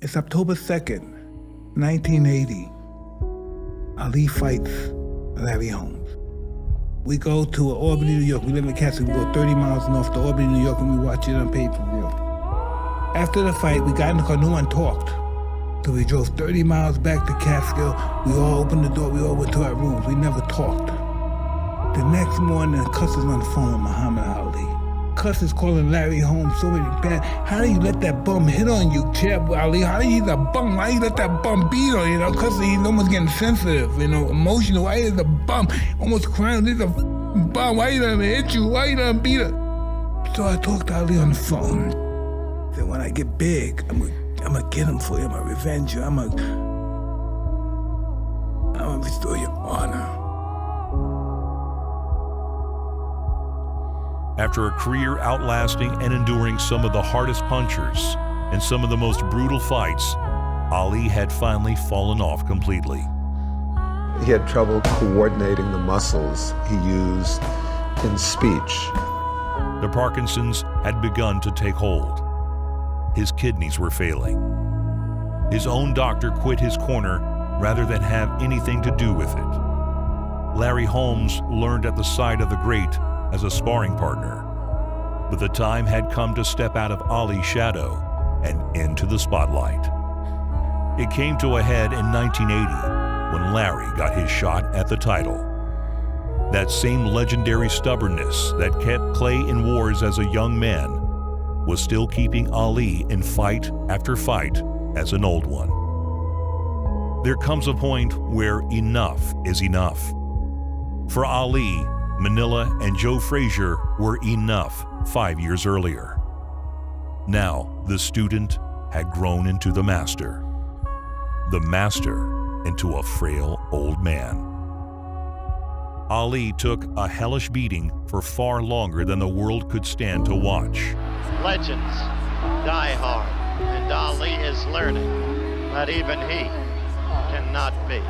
It's October 2nd, 1980. Ali fights Larry Holmes. We go to Albany, New York. We live in Catskill. We go 30 miles north to Albany, New York, and we watch it on pay-per-view. After the fight, we got in the car. No one talked. So we drove 30 miles back to Catskill. We all opened the door. We all went to our rooms. We never talked. The next morning, Cus is on the phone with Muhammad Ali. Cus is calling Larry Holmes so bad. How do you let that bum hit on you, Chad Ali? How do you the bum? Why you let that bum beat on you? Cus he's almost getting sensitive, emotional. Why is the bum almost crying? He's a bum. Why you let him hit you? Why you let him beat her? So I talked to Ali on the phone. Said, when I get big, I'm gonna get him for you. I'm gonna revenge you. I'm gonna restore your honor. After a career outlasting and enduring some of the hardest punchers and some of the most brutal fights, Ali had finally fallen off completely. He had trouble coordinating the muscles he used in speech. The Parkinson's had begun to take hold. His kidneys were failing. His own doctor quit his corner rather than have anything to do with it. Larry Holmes learned at the side of the great as a sparring partner, but the time had come to step out of Ali's shadow and into the spotlight. It came to a head in 1980 when Larry got his shot at the title. That same legendary stubbornness that kept Clay in wars as a young man was still keeping Ali in fight after fight as an old one. There comes a point where enough is enough. For Ali, Manila and Joe Frazier were enough 5 years earlier. Now, the student had grown into the master into a frail old man. Ali took a hellish beating for far longer than the world could stand to watch. Legends die hard, and Ali is learning that even he cannot be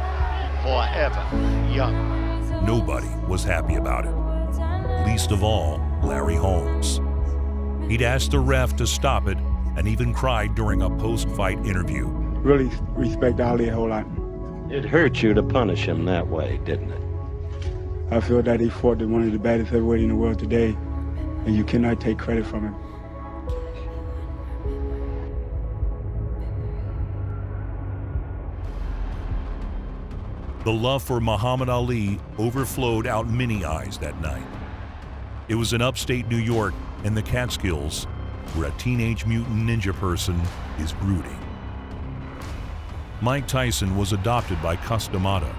forever young. Nobody was happy about it, least of all Larry Holmes. He'd asked the ref to stop it and even cried during a post-fight interview. Really respect Ali a whole lot. It hurt you to punish him that way, didn't it? I feel that he fought one of the baddest heavyweights in the world today, and you cannot take credit from him. The love for Muhammad Ali overflowed out many eyes that night. It was in upstate New York in the Catskills where a teenage mutant ninja person is brooding. Mike Tyson was adopted by Cus D Mato.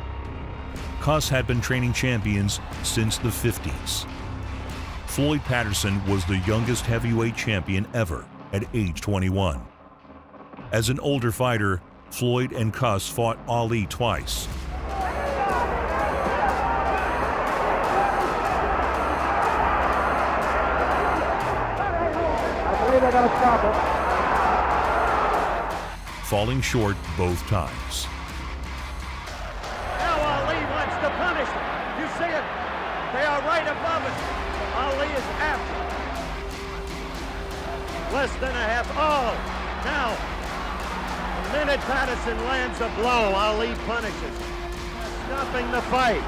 Cus had been training champions since the 50s. Floyd Patterson was the youngest heavyweight champion ever at age 21. As an older fighter, Floyd and Cus fought Ali twice. Falling short both times. Now Ali wants to punish him. You see it? They are right above it. Ali is after him. Less than a half. Oh, now, the minute Patterson lands a blow, Ali punishes him, stopping the fight.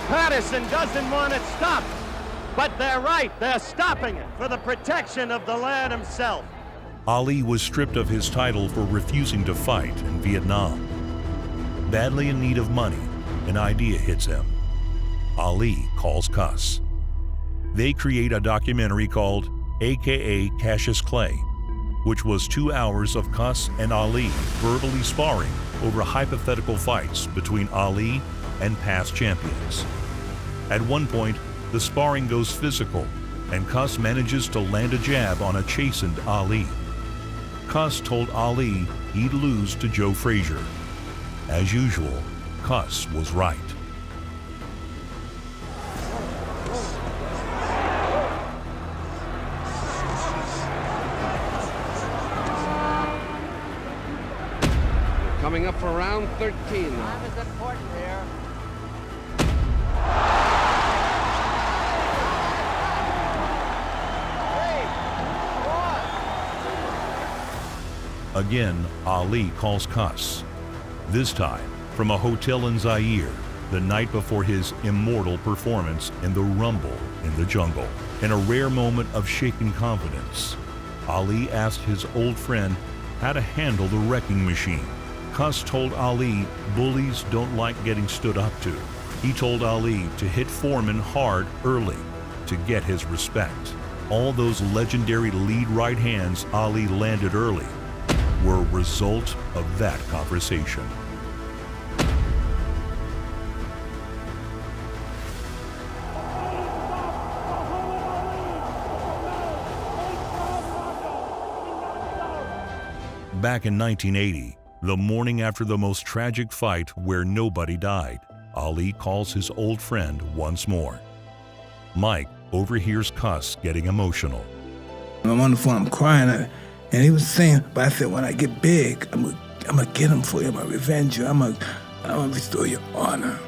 Patterson doesn't want it stopped. But they're right, they're stopping it for the protection of the lad himself. Ali was stripped of his title for refusing to fight in Vietnam. Badly in need of money, an idea hits him. Ali calls Cus. They create a documentary called AKA Cassius Clay, which was 2 hours of Cus and Ali verbally sparring over hypothetical fights between Ali and past champions. At one point, the sparring goes physical, and Cus manages to land a jab on a chastened Ali. Cus told Ali he'd lose to Joe Frazier. As usual, Cus was right. Coming up for round 13 now. Time is important here. Again, Ali calls Cus. This time, from a hotel in Zaire, the night before his immortal performance in the Rumble in the Jungle. In a rare moment of shaken confidence, Ali asked his old friend how to handle the wrecking machine. Cus told Ali bullies don't like getting stood up to. He told Ali to hit Foreman hard early to get his respect. All those legendary lead right hands Ali landed early were a result of that conversation. Back in 1980, the morning after the most tragic fight where nobody died, Ali calls his old friend once more. Mike overhears Cus getting emotional. I'm on the phone, I'm crying, and he was saying, but I said, when I get big, I'm gonna get him for you, I'm gonna revenge you, I'm gonna restore your honor.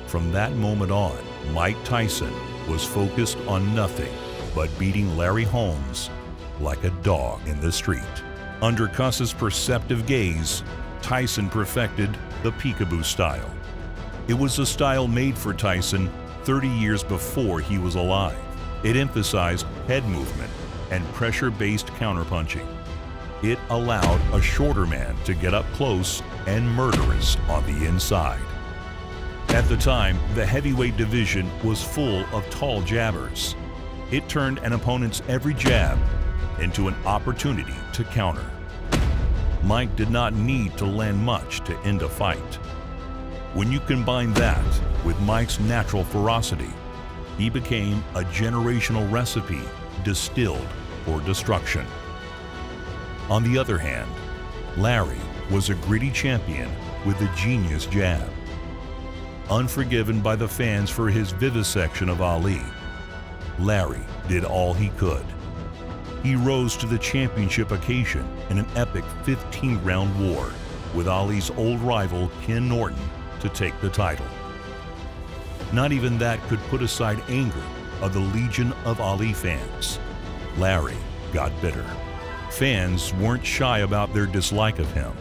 From that moment on, Mike Tyson was focused on nothing but beating Larry Holmes like a dog in the street. Under Cus's perceptive gaze, Tyson perfected the peekaboo style. It was a style made for Tyson 30 years before he was alive. It emphasized head movement and pressure-based counterpunching. It allowed a shorter man to get up close and murderous on the inside. At the time, the heavyweight division was full of tall jabbers. It turned an opponent's every jab into an opportunity to counter. Mike did not need to land much to end a fight. When you combine that with Mike's natural ferocity, he became a generational recipe distilled for destruction. On the other hand, Larry was a gritty champion with a genius jab. Unforgiven by the fans for his vivisection of Ali, Larry did all he could. He rose to the championship occasion in an epic 15-round war with Ali's old rival Ken Norton to take the title. Not even that could put aside anger of the legion of Ali fans. Larry got bitter. Fans weren't shy about their dislike of him.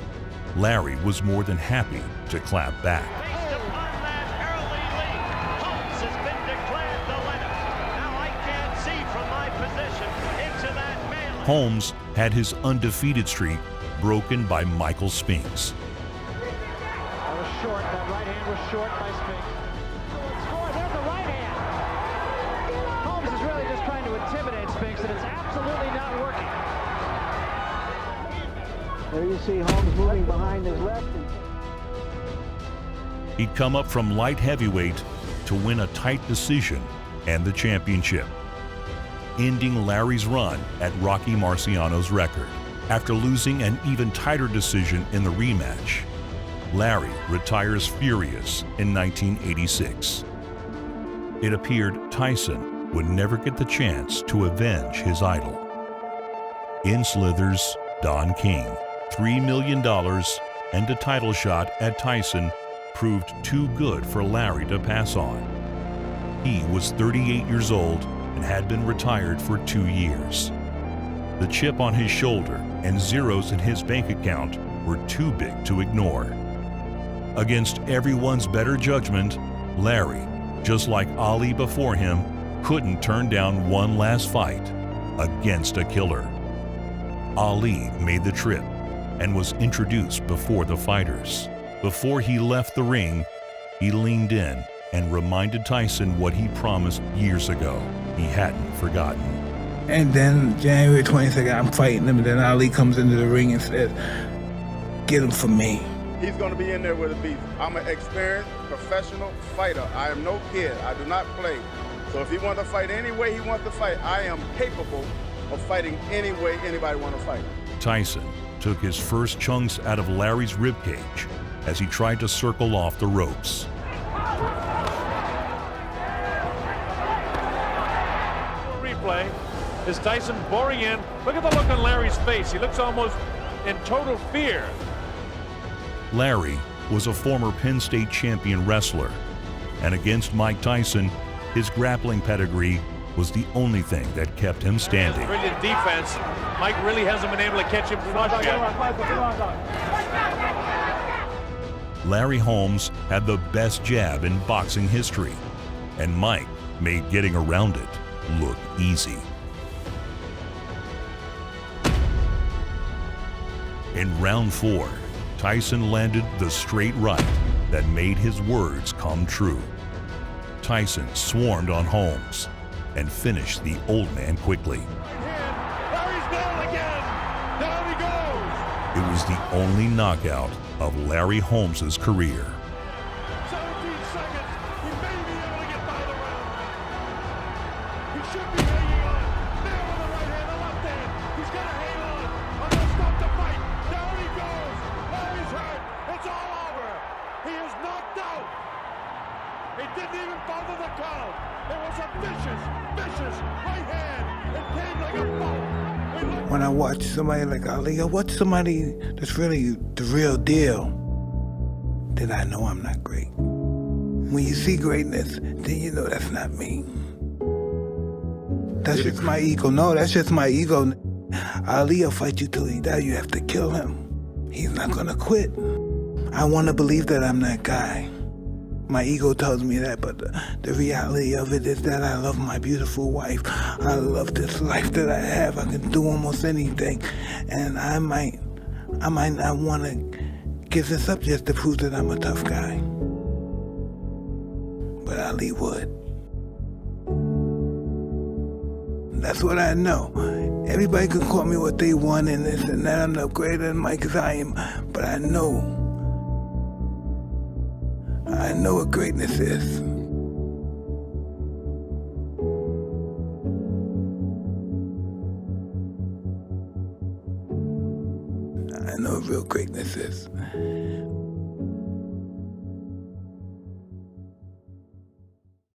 Larry was more than happy to clap back. Based upon that early lead, Holmes has been declared the winner. Now I can't see from my position into that melee. Holmes had his undefeated streak broken by Michael Spinks. That was short. That right hand was short by Spinks. There's the right hand. Holmes is really just trying to intimidate Spinks, and it's absolutely not working. There you see Holmes moving behind his left. He'd come up from light heavyweight to win a tight decision and the championship, ending Larry's run at Rocky Marciano's record. After losing an even tighter decision in the rematch, Larry retires furious in 1986. It appeared Tyson would never get the chance to avenge his idol. In slithers Don King. $3 million and a title shot at Tyson proved too good for Larry to pass on. He was 38 years old and had been retired for 2 years. The chip on his shoulder and zeros in his bank account were too big to ignore. Against everyone's better judgment, Larry, just like Ali before him, couldn't turn down one last fight against a killer. Ali made the trip and was introduced before the fighters. Before he left the ring, he leaned in and reminded Tyson what he promised years ago he hadn't forgotten. And then January 22nd, I'm fighting him, and then Ali comes into the ring and says, get him for me. He's going to be in there with a beef. I'm an experienced professional fighter. I am no kid. I do not play. So if he wants to fight any way he wants to fight, I am capable of fighting any way anybody wants to fight. Tyson took his first chunks out of Larry's ribcage as he tried to circle off the ropes. Replay is Tyson boring in. Look at the look on Larry's face. He looks almost in total fear. Larry was a former Penn State champion wrestler, and against Mike Tyson, his grappling pedigree was the only thing that kept him standing. Brilliant defense. Mike really hasn't been able to catch him flush yet. Larry Holmes had the best jab in boxing history, and Mike made getting around it look easy. In round 4, Tyson landed the straight right that made his words come true. Tyson swarmed on Holmes and finished the old man quickly. Larry's down again. Down he goes. It was the only knockout of Larry Holmes' career. 17 seconds. He may be able to get by the round. He should be hanging on. Nail on the right hand, the left hand. He's going to hang on. I'm going to stop the fight. Down he goes. Larry's hurt. It's all over. He is knocked out. He didn't even bother the count. It was a vicious, vicious right hand. It came like a bolt. When I watch somebody like Ali, I watch somebody that's really the real deal, then I know I'm not great. When you see greatness, then you know that's not me. That's just my ego. No, that's just my ego. Ali will fight you till he dies. You have to kill him. He's not gonna quit. I want to believe that I'm that guy. My ego tells me that, but the reality of it is that I love my beautiful wife. I love this life that I have. I can do almost anything. And I might not want to give this up just to prove that I'm a tough guy. But Ali would. That's what I know. Everybody can call me what they want and this and that. I'm no greater than Mike as I am. But I know what greatness is. I know what real greatness is.